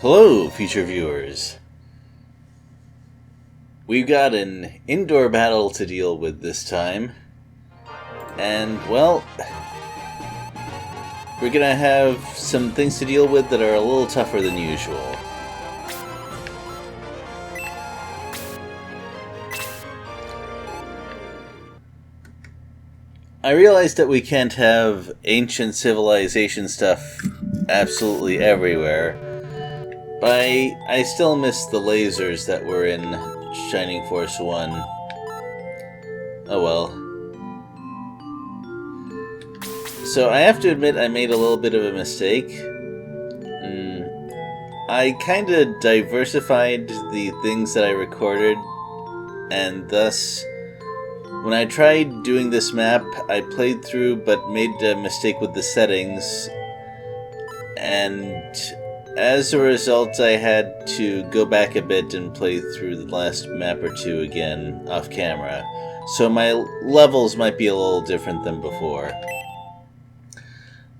Hello, future viewers. We've got an indoor battle to deal with this time. And, well, we're gonna have some things to deal with that are a little tougher than usual. I realize that we can't have ancient civilization stuff absolutely everywhere, but I still miss the lasers that were in Shining Force 1. Oh well. So I have to admit I made a little bit of a mistake. I kinda diversified the things that I recorded, and thus, when I tried doing this map, I played through but made a mistake with the settings, and as a result I had to go back a bit and play through the last map or two again off camera. So my levels might be a little different than before.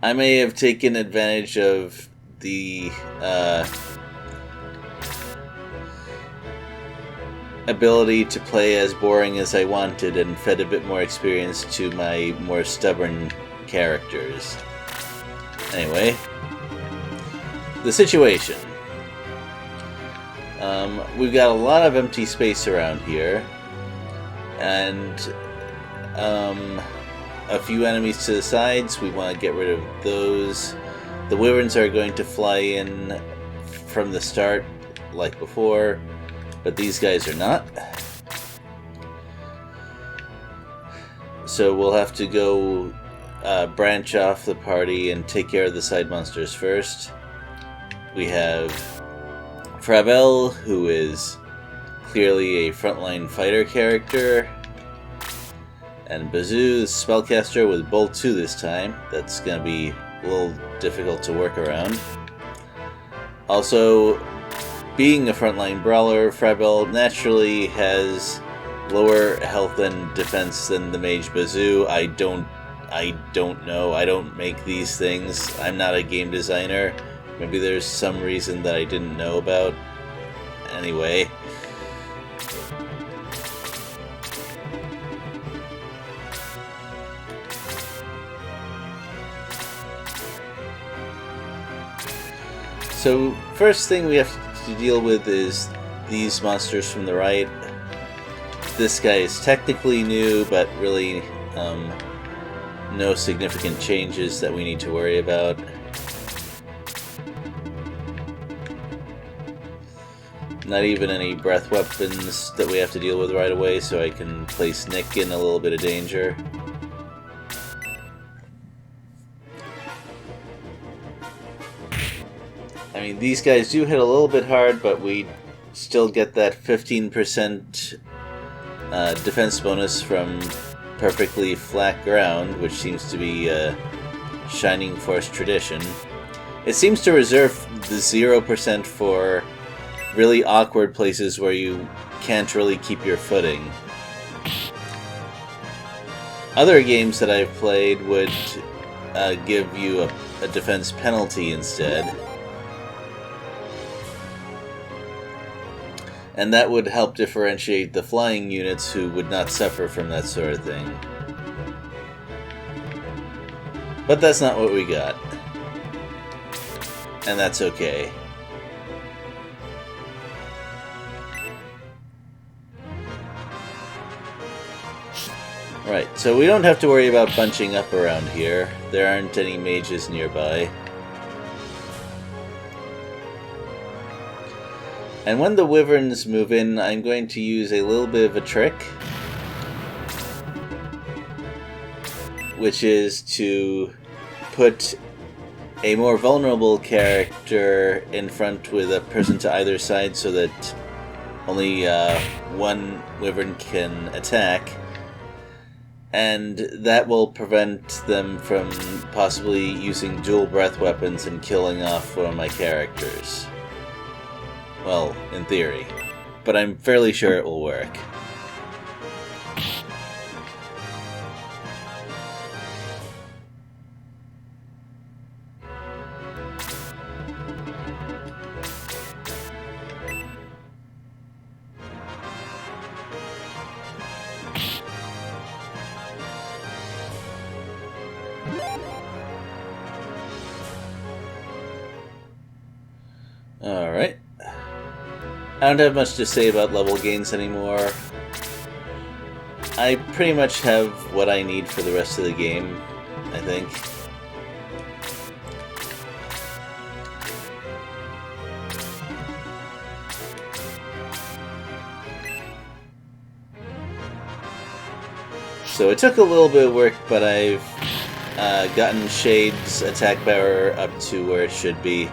I may have taken advantage of the ability to play as boring as I wanted and fed a bit more experience to my more stubborn characters. Anyway, the situation. We've got a lot of empty space around here, and a few enemies to the sides. We want to get rid of those. The wyverns are going to fly in from the start like before, but these guys are not. So we'll have to go branch off the party and take care of the side monsters first. We have Fravel, who is clearly a frontline fighter character, and Bazoo, the spellcaster with Bolt 2 this time. That's going to be a little difficult to work around. Also, being a frontline brawler, Fravel naturally has lower health and defense than the mage Bazoo. I don't know. I don't make these things. I'm not a game designer. Maybe there's some reason that I didn't know about. Anyway. So, first thing we have to deal with is these monsters from the right. This guy is technically new, but really no significant changes that we need to worry about. Not even any breath weapons that we have to deal with right away, so I can place Nick in a little bit of danger. I mean, these guys do hit a little bit hard, but we still get that 15% defense bonus from perfectly flat ground, which seems to be a Shining Force tradition. It seems to reserve the 0% for really awkward places where you can't really keep your footing. Other games that I've played would give you a defense penalty instead. And that would help differentiate the flying units who would not suffer from that sort of thing. But that's not what we got. And that's okay. Right, so we don't have to worry about bunching up around here. There aren't any mages nearby. And when the wyverns move in, I'm going to use a little bit of a trick, which is to put a more vulnerable character in front with a person to either side so that only one wyvern can attack, and that will prevent them from possibly using dual breath weapons and killing off one of my characters. Well, in theory. But I'm fairly sure it will work. Alright. I don't have much to say about level gains anymore. I pretty much have what I need for the rest of the game, I think. So it took a little bit of work, but I've gotten Shade's attack power up to where it should be.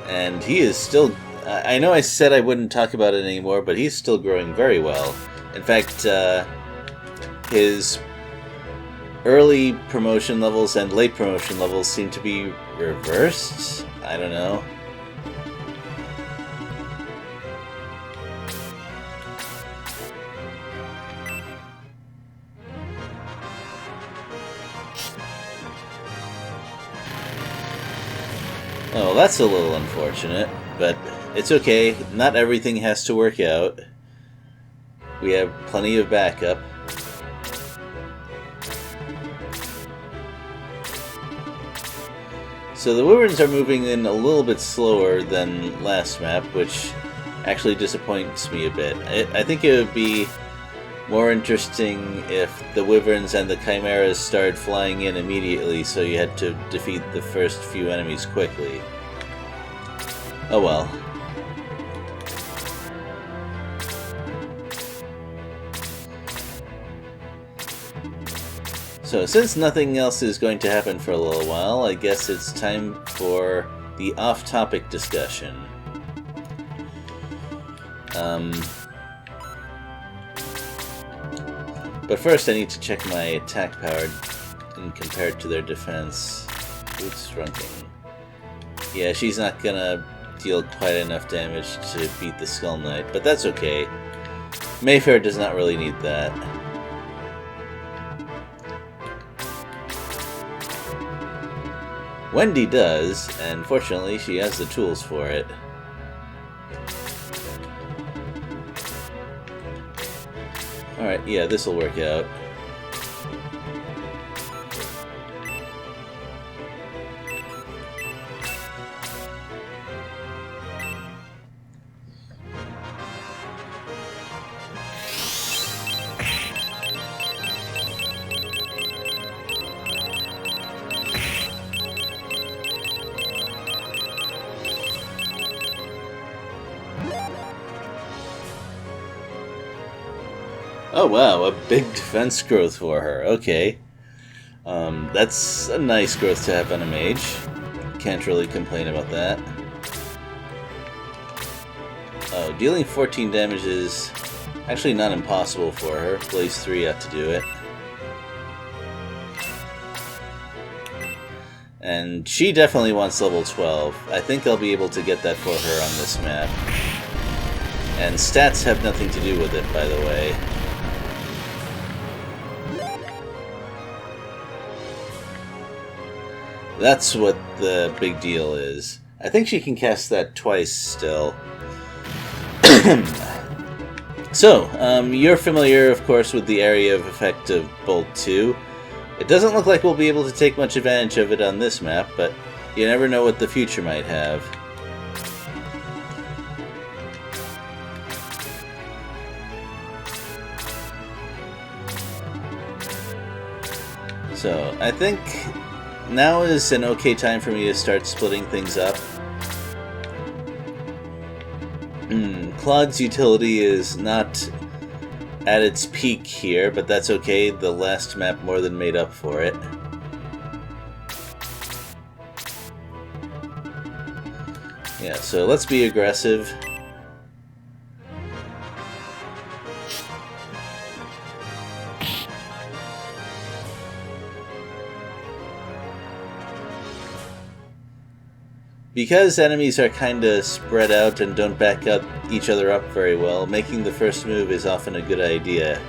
And he is still... I know I said I wouldn't talk about it anymore, but he's still growing very well. In fact, his early promotion levels and late promotion levels seem to be reversed. I don't know. Oh, that's a little unfortunate, but it's okay. Not everything has to work out. We have plenty of backup. So the Wyverns are moving in a little bit slower than last map, which actually disappoints me a bit. I think it would be more interesting if the Wyverns and the Chimeras started flying in immediately, so you had to defeat the first few enemies quickly. Oh well. So since nothing else is going to happen for a little while, I guess it's time for the off-topic discussion. But first I need to check my attack power and compare it to their defense. Boots shrunken. Yeah, she's not gonna deal quite enough damage to beat the Skull Knight, but that's okay. Mayfair does not really need that. Wendy does, and fortunately she has the tools for it. Alright, yeah, this'll work out. Oh wow, a big defense growth for her. Okay. That's a nice growth to have on a mage. Can't really complain about that. Oh, dealing 14 damage is actually not impossible for her. Blaze 3 ought to do it. And she definitely wants level 12. I think I'll be able to get that for her on this map. And stats have nothing to do with it, by the way. That's what the big deal is. I think she can cast that twice still. So, you're familiar, of course, with the area of effect of Bolt 2. It doesn't look like we'll be able to take much advantage of it on this map, but you never know what the future might have. So, I think now is an okay time for me to start splitting things up. Claude's utility is not at its peak here, but that's okay. The last map more than made up for it. Yeah, so let's be aggressive. Because enemies are kinda spread out and don't back up each other up very well, making the first move is often a good idea.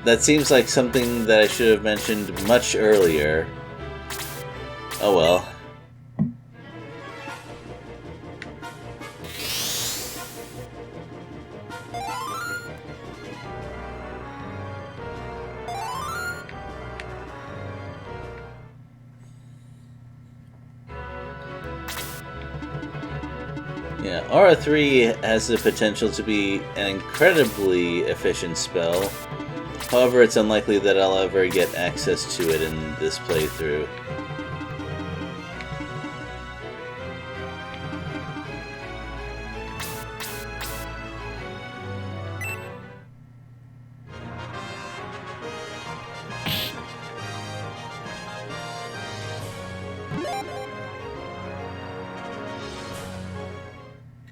That seems like something that I should have mentioned much earlier. Oh well. Yeah, Aura 3 has the potential to be an incredibly efficient spell. However, it's unlikely that I'll ever get access to it in this playthrough.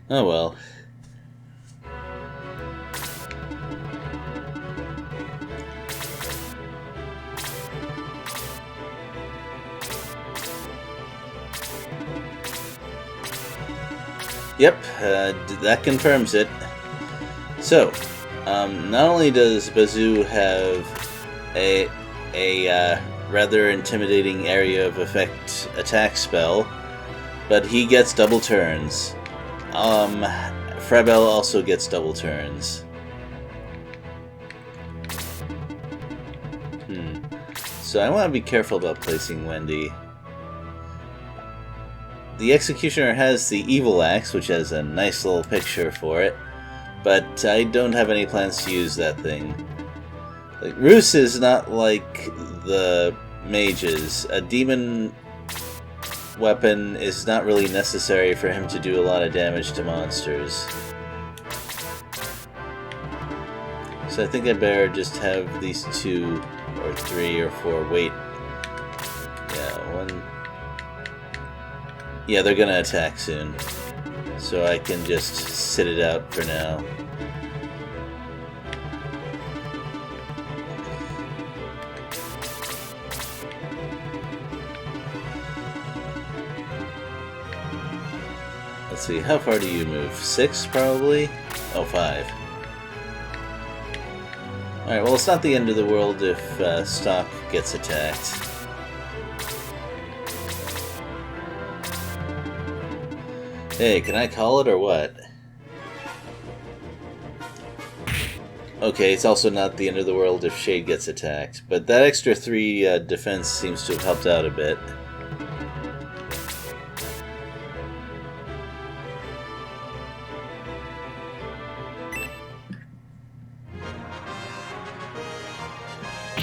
Oh well. Yep, that confirms it. So, not only does Bazoo have a rather intimidating area of effect attack spell, but he gets double turns. Frabel also gets double turns. So I want to be careful about placing Wendy. The Executioner has the Evil Axe, which has a nice little picture for it, but I don't have any plans to use that thing. Like, Roos is not like the mages. A demon weapon is not really necessary for him to do a lot of damage to monsters. So I think I better just have these 2 or 3 or 4 wait. Yeah, one. Yeah, they're gonna attack soon. So I can just sit it out for now. Let's see, how far do you move? 6, probably? Oh, 5. Alright, well, it's not the end of the world if Stock gets attacked. Hey, can I call it or what? Okay, it's also not the end of the world if Shade gets attacked, but that extra 3 defense seems to have helped out a bit.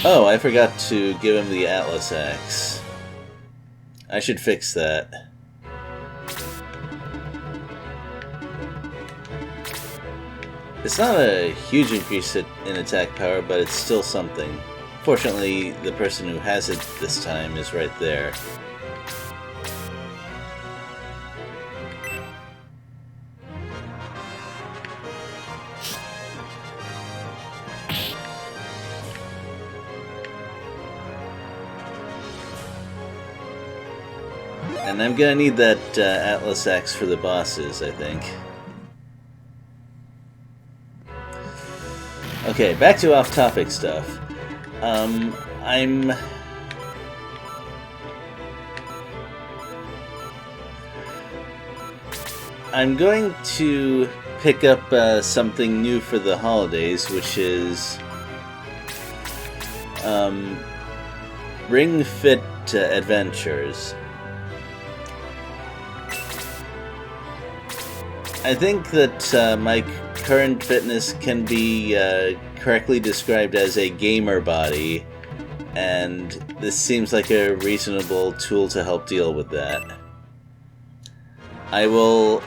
Oh, I forgot to give him the Atlas Axe. I should fix that. It's not a huge increase in attack power, but it's still something. Fortunately, the person who has it this time is right there. And I'm gonna need that Atlas Axe for the bosses, I think. Okay, back to off-topic stuff. I'm going to pick up something new for the holidays, which is Ring Fit Adventures. I think that my current fitness can be correctly described as a gamer body, and this seems like a reasonable tool to help deal with that. I will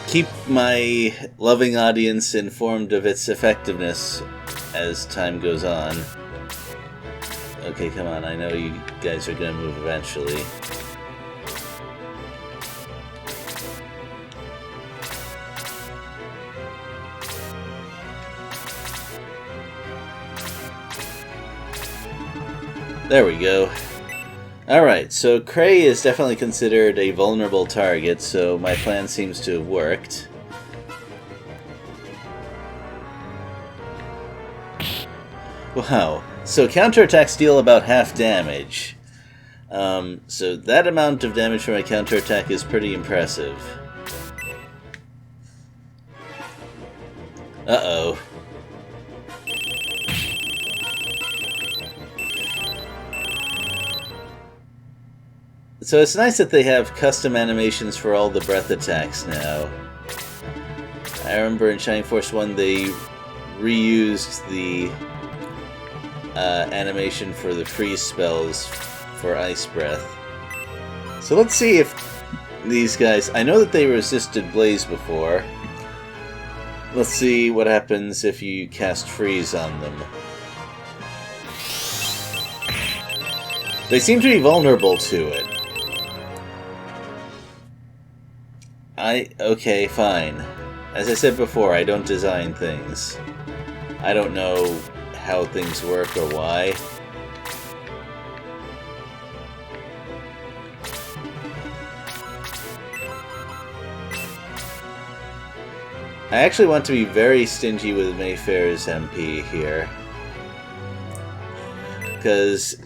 keep my loving audience informed of its effectiveness as time goes on. Okay, come on, I know you guys are gonna move eventually. There we go. Alright, so Cray is definitely considered a vulnerable target, so my plan seems to have worked. Wow. So counterattacks deal about half damage. So that amount of damage from a counterattack is pretty impressive. Uh-oh. So it's nice that they have custom animations for all the breath attacks now. I remember in Shining Force 1 they reused the animation for the freeze spells for Ice Breath. So let's see if these guys... I know that they resisted Blaze before. Let's see what happens if you cast Freeze on them. They seem to be vulnerable to it. Okay, fine. As I said before, I don't design things. I don't know how things work or why. I actually want to be very stingy with Mayfair's MP here. Because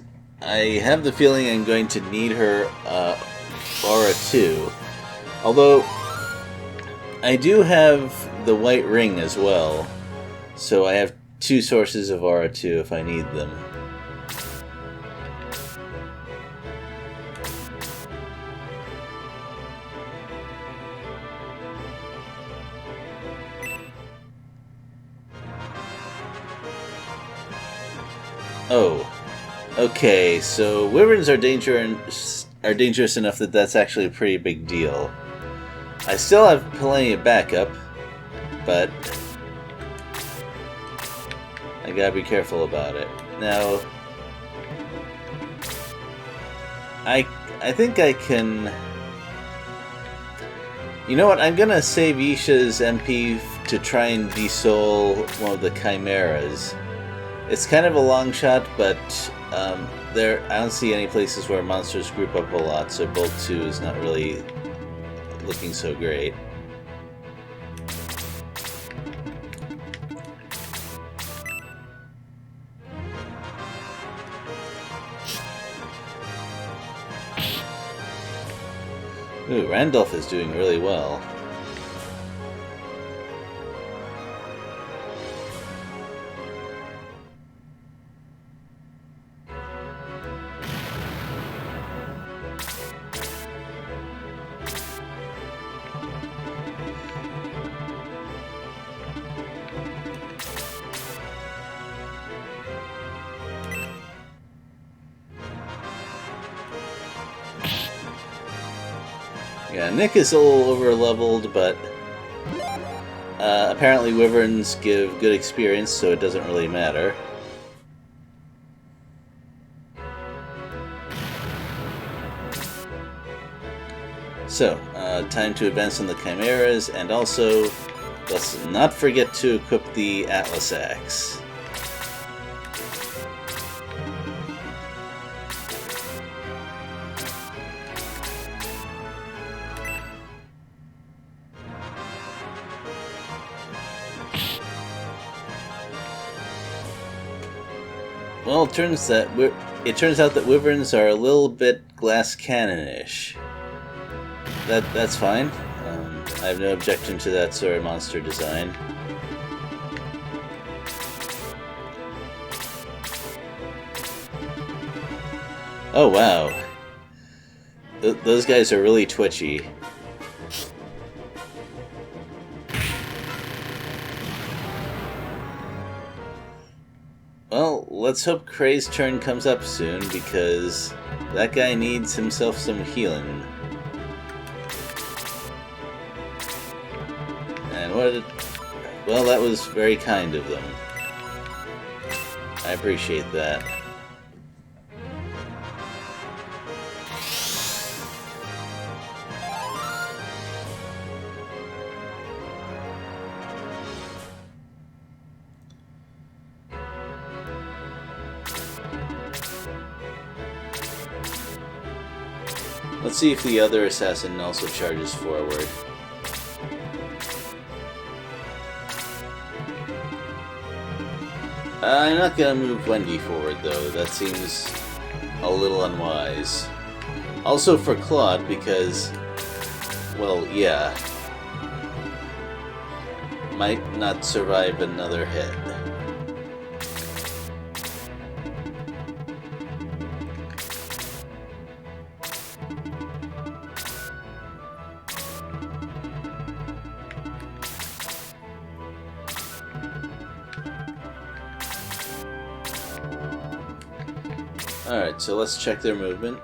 I have the feeling I'm going to need her Aura 2. Although, I do have the White Ring as well. So I have 2 sources of Aura 2 if I need them. Oh, okay, so wyverns are dangerous enough that that's actually a pretty big deal. I still have plenty of backup, but I gotta be careful about it. Now, I think I can... You know what, I'm gonna save Isha's MP to try and desoul one of the chimeras. It's kind of a long shot, but I don't see any places where monsters group up a lot, so Bolt 2 is not really looking so great. Ooh, Randolph is doing really well. Yeah, Nick is a little over-leveled, but apparently wyverns give good experience, so it doesn't really matter. So, time to advance on the chimeras, and also, let's not forget to equip the Atlas Axe. Well, it turns out that wyverns are a little bit glass cannon-ish. That's fine. I have no objection to that sort of monster design. Oh wow, those guys are really twitchy. Well, let's hope Kray's turn comes up soon, because that guy needs himself some healing. And well, that was very kind of them. I appreciate that. Let's see if the other assassin also charges forward. I'm not gonna move Wendy forward, though. That seems a little unwise. Also for Claude, because, well, yeah, might not survive another hit. Alright, so let's check their movement.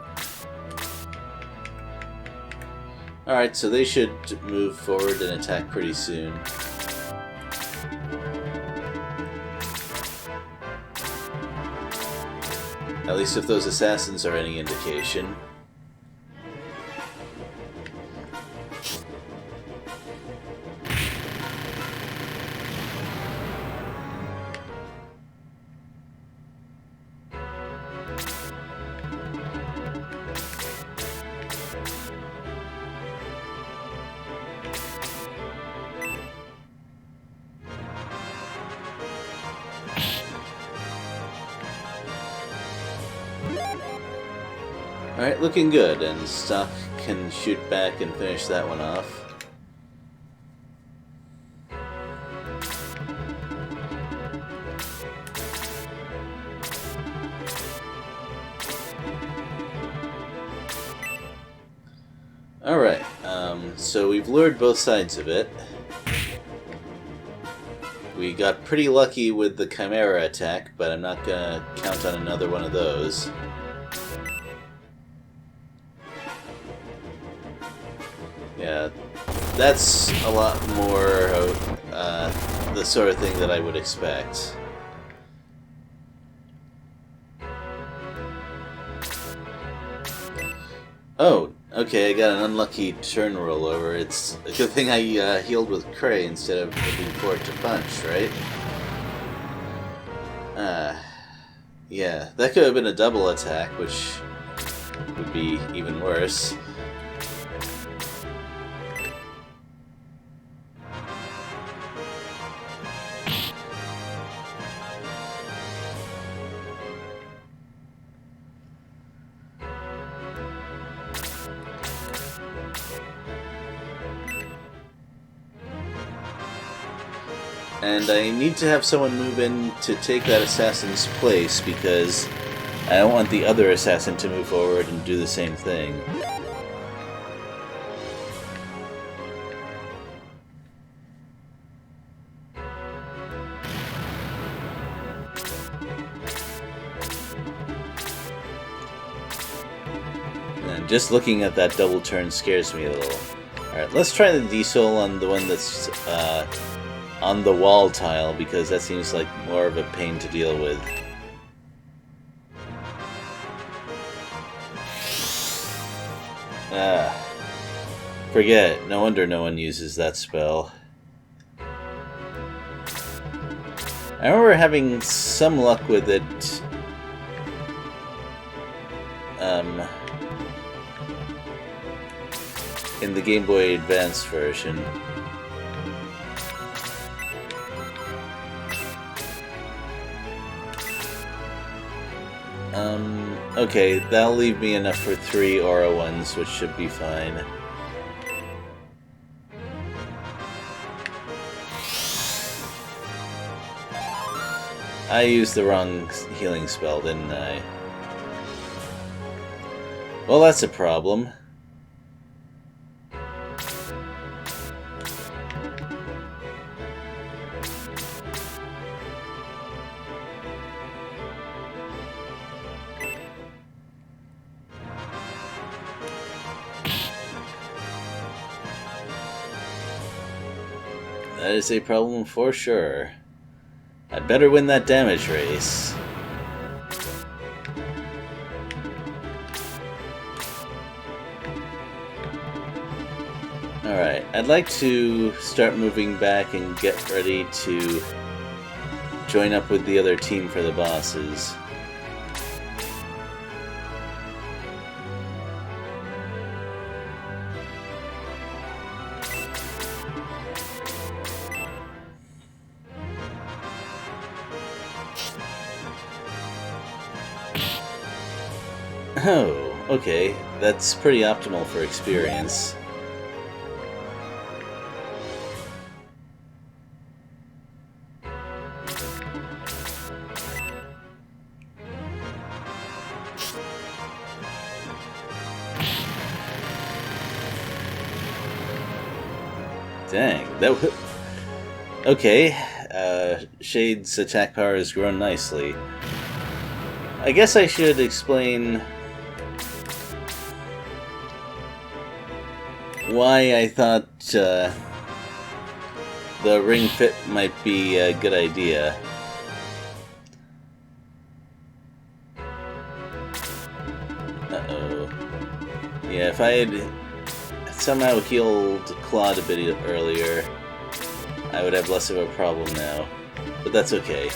Alright, so they should move forward and attack pretty soon. At least if those assassins are any indication. Alright, looking good, and Stock can shoot back and finish that one off. Alright, so we've lured both sides of it. We got pretty lucky with the Chimera attack, but I'm not gonna count on another one of those. Yeah, that's a lot more the sort of thing that I would expect. Oh, okay, I got an unlucky turn rollover. It's a good thing I healed with Cray instead of looking for it to punch, right? Yeah, that could have been a double attack, which would be even worse. And I need to have someone move in to take that assassin's place, because I don't want the other assassin to move forward and do the same thing. And just looking at that double turn scares me a little. Alright, let's try the D-Soul on the one that's on the wall tile, because that seems like more of a pain to deal with. Forget it. No wonder no one uses that spell. I remember having some luck with it in the Game Boy Advance version. Okay, that'll leave me enough for 3 Aura ones, which should be fine. I used the wrong healing spell, didn't I? Well, that's a problem. That is a problem for sure. I'd better win that damage race. Alright, I'd like to start moving back and get ready to join up with the other team for the bosses. Oh, okay. That's pretty optimal for experience. Dang, that okay. Shade's attack power has grown nicely. I guess I should explain why I thought the ring fit might be a good idea. Uh-oh. Yeah, if I had somehow healed Claude a bit earlier, I would have less of a problem now. But that's okay.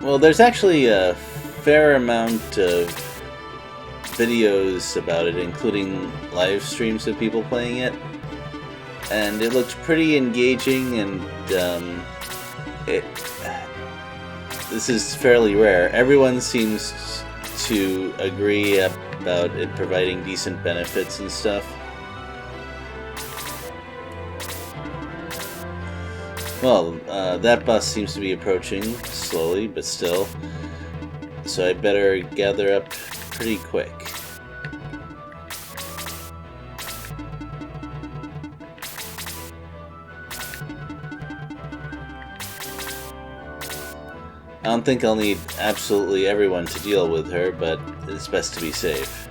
Well, there's actually a fair amount of videos about it, including live streams of people playing it, and it looked pretty engaging, and this is fairly rare. Everyone seems to agree about it providing decent benefits and stuff. Well, that bus seems to be approaching, slowly, but still. So I better gather up pretty quick. I don't think I'll need absolutely everyone to deal with her, but it's best to be safe.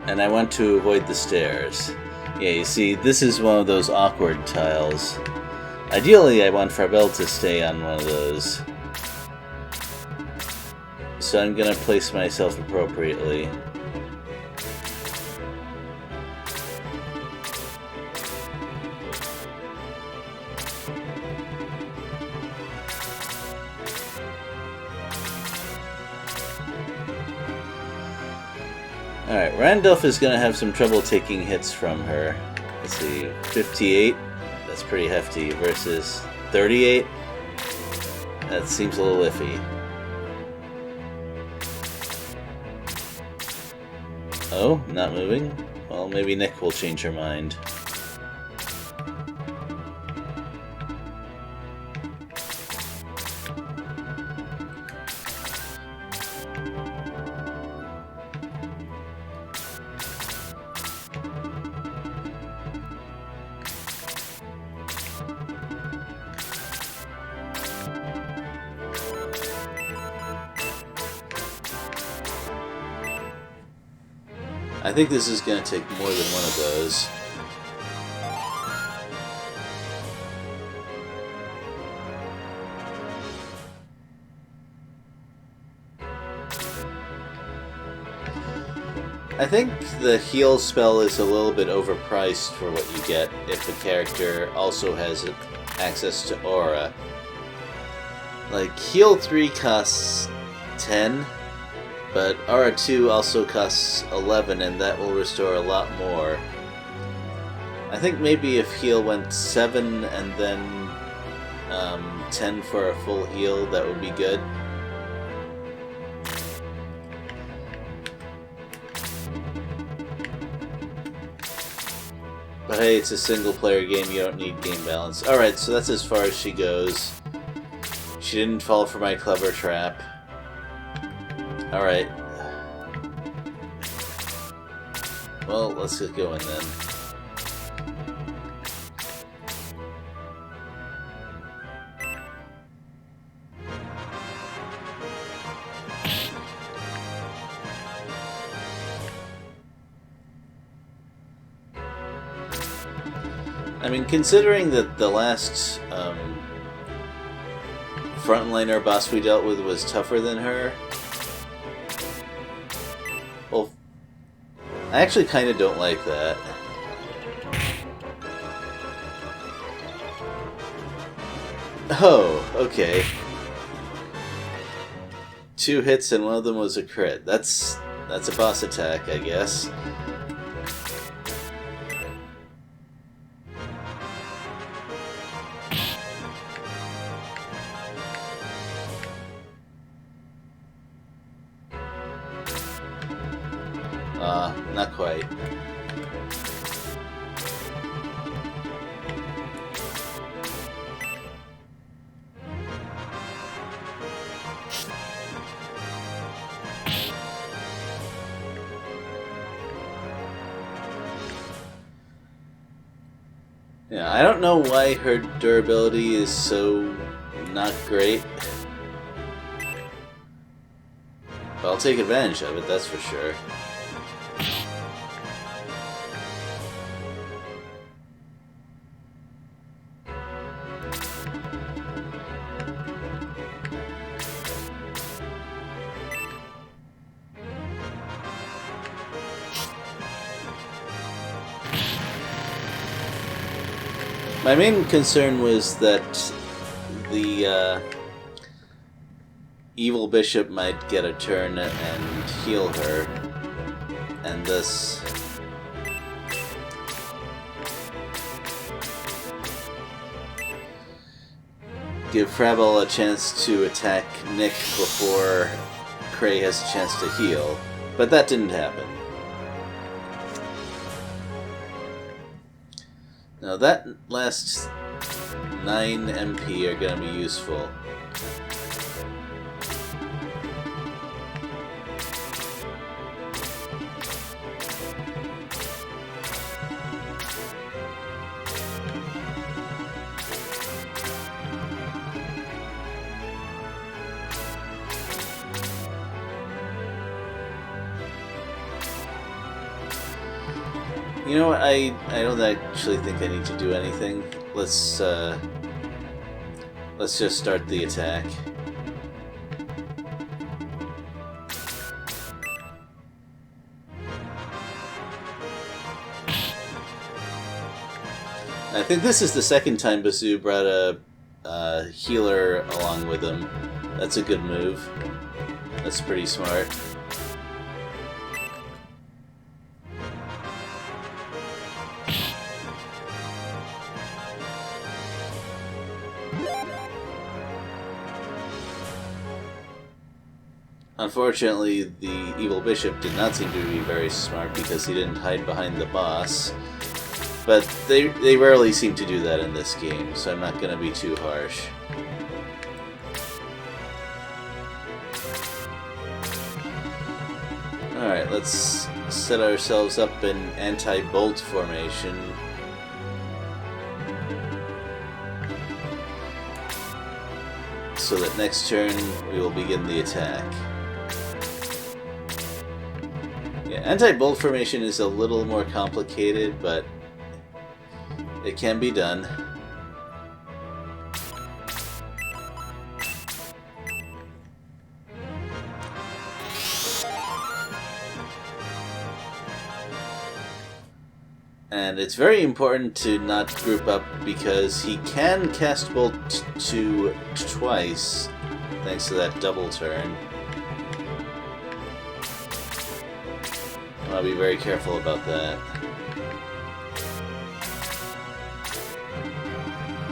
And I want to avoid the stairs. Yeah, you see, this is one of those awkward tiles. Ideally, I want Farbel to stay on one of those. So I'm gonna place myself appropriately. Alright, Randolph is going to have some trouble taking hits from her. Let's see, 58? That's pretty hefty, versus 38? That seems a little iffy. Oh, not moving? Well, maybe Nick will change her mind. I think this is going to take more than one of those. I think the heal spell is a little bit overpriced for what you get if a character also has access to aura. Like, heal 3 costs 10. But Aura 2 also costs 11, and that will restore a lot more. I think maybe if heal went 7 and then 10 for a full heal, that would be good. But hey, it's a single-player game, you don't need game balance. Alright, so that's as far as she goes. She didn't fall for my clever trap. Alright. Well, let's get going then. I mean, considering that the last frontliner boss we dealt with was tougher than her, well, I actually kind of don't like that. Oh, okay. 2 hits and one of them was a crit. That's a boss attack, I guess. Not quite. Yeah, I don't know why her durability is so not great. But I'll take advantage of it, that's for sure. My main concern was that the evil bishop might get a turn and heal her, and thus give Frabel a chance to attack Nick before Cray has a chance to heal. But that didn't happen. Now that last 9 MP are going to be useful. You know what, I don't actually think I need to do anything. Let's just start the attack. I think this is the second time Bazoo brought a healer along with him. That's a good move. That's pretty smart. Unfortunately, the evil bishop did not seem to be very smart because he didn't hide behind the boss. But they rarely seem to do that in this game, so I'm not going to be too harsh. Alright, let's set ourselves up in anti-bolt formation. So that next turn we will begin the attack. Yeah, anti-bolt formation is a little more complicated, but it can be done. And it's very important to not group up because he can cast Bolt to twice thanks to that double turn. I'll be very careful about that.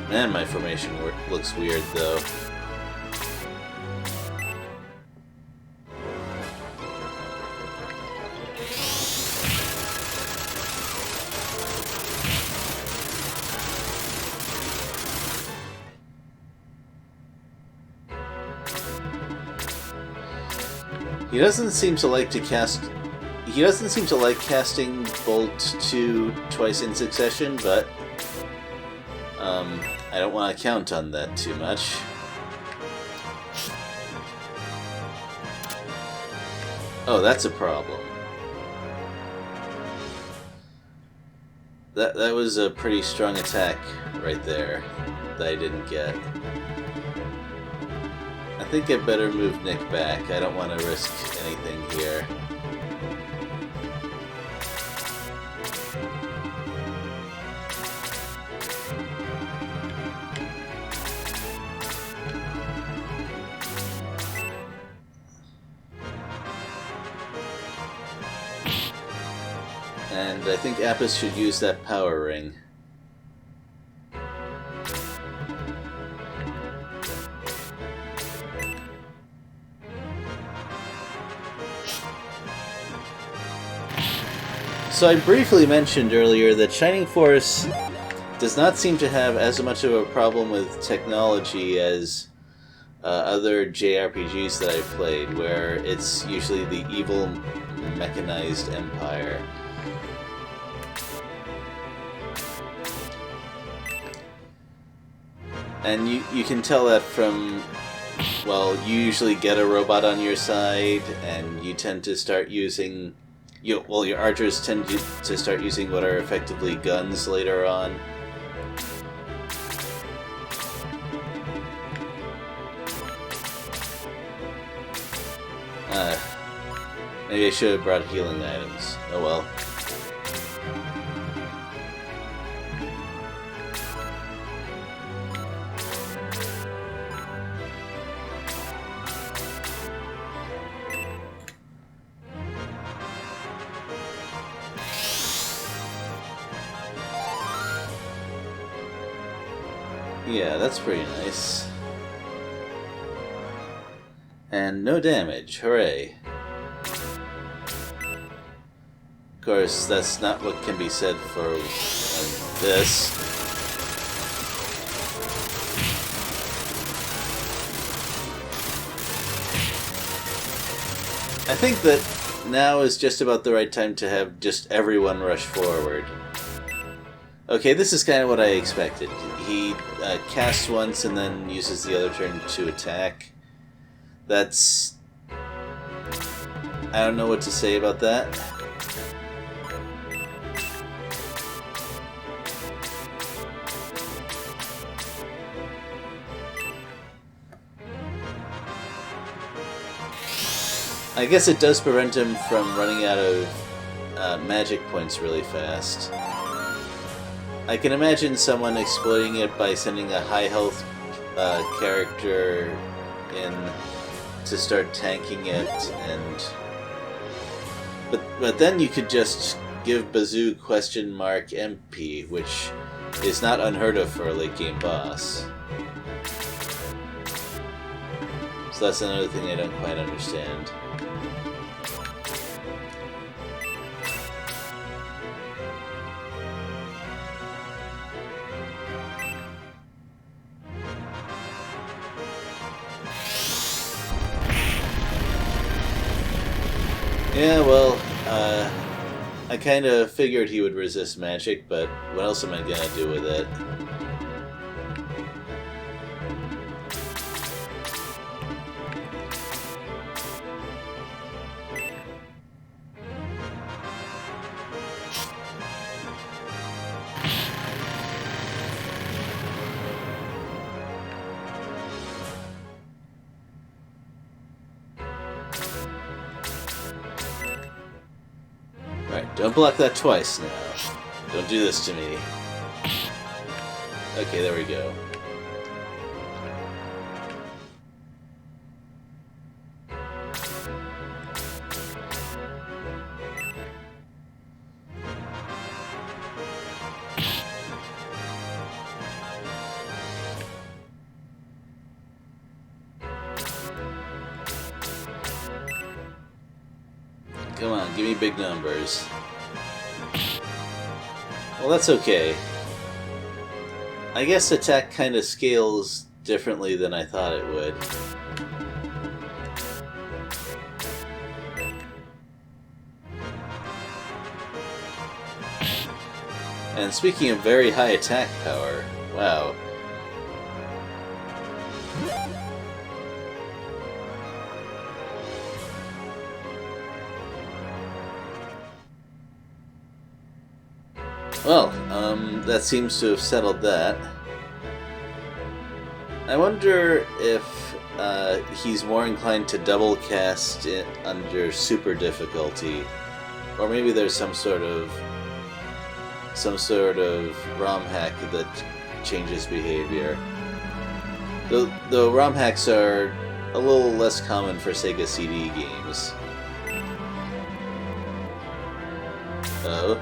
Man, my formation looks weird though. He doesn't seem to like casting Bolt 2 twice in succession, but I don't want to count on that too much. Oh, that's a problem. That was a pretty strong attack right there that I didn't get. I think I better move Nick back. I don't want to risk anything here. And I think Apis should use that power ring. So I briefly mentioned earlier that Shining Force does not seem to have as much of a problem with technology as other JRPGs that I've played, where it's usually the evil mechanized empire. And you can tell that from, well, you usually get a robot on your side, and you tend to start using... your archers tend to start using what are effectively guns later on. Maybe I should have brought healing items. Oh well. Yeah, that's pretty nice. And no damage, hooray. Of course, that's not what can be said for this. I think that now is just about the right time to have just everyone rush forward. Okay, this is kind of what I expected. He casts once and then uses the other turn to attack. That's... I don't know what to say about that. I guess it does prevent him from running out of magic points really fast. I can imagine someone exploiting it by sending a high health character in to start tanking it, and but then you could just give Bazoo MP, which is not unheard of for a late game boss. So that's another thing I don't quite understand. Yeah, well, I kind of figured he would resist magic, but what else am I gonna do with it? Right, don't block that twice now. Don't do this to me. Okay, there we go. Come on, give me big numbers. Well, that's okay. I guess attack kind of scales differently than I thought it would. And speaking of very high attack power, wow. Well, that seems to have settled that. I wonder if he's more inclined to double cast it under super difficulty, or maybe there's some sort of ROM hack that changes behavior. Though ROM hacks are a little less common for Sega CD games. Oh.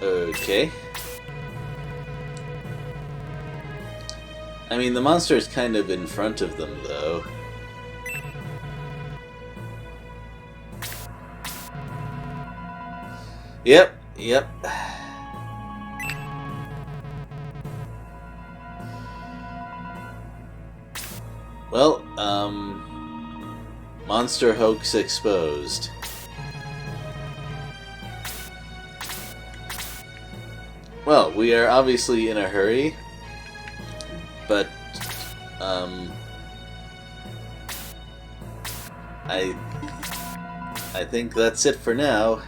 Okay. I mean, the monster is kind of in front of them, though. Yep, yep. Well, monster hoax exposed. Well, we are obviously in a hurry, but, I think that's it for now.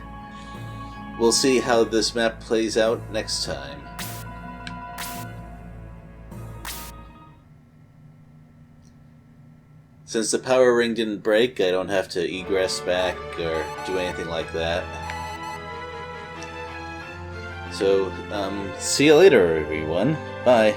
We'll see how this map plays out next time. Since the power ring didn't break, I don't have to egress back or do anything like that. So, see you later, everyone. Bye.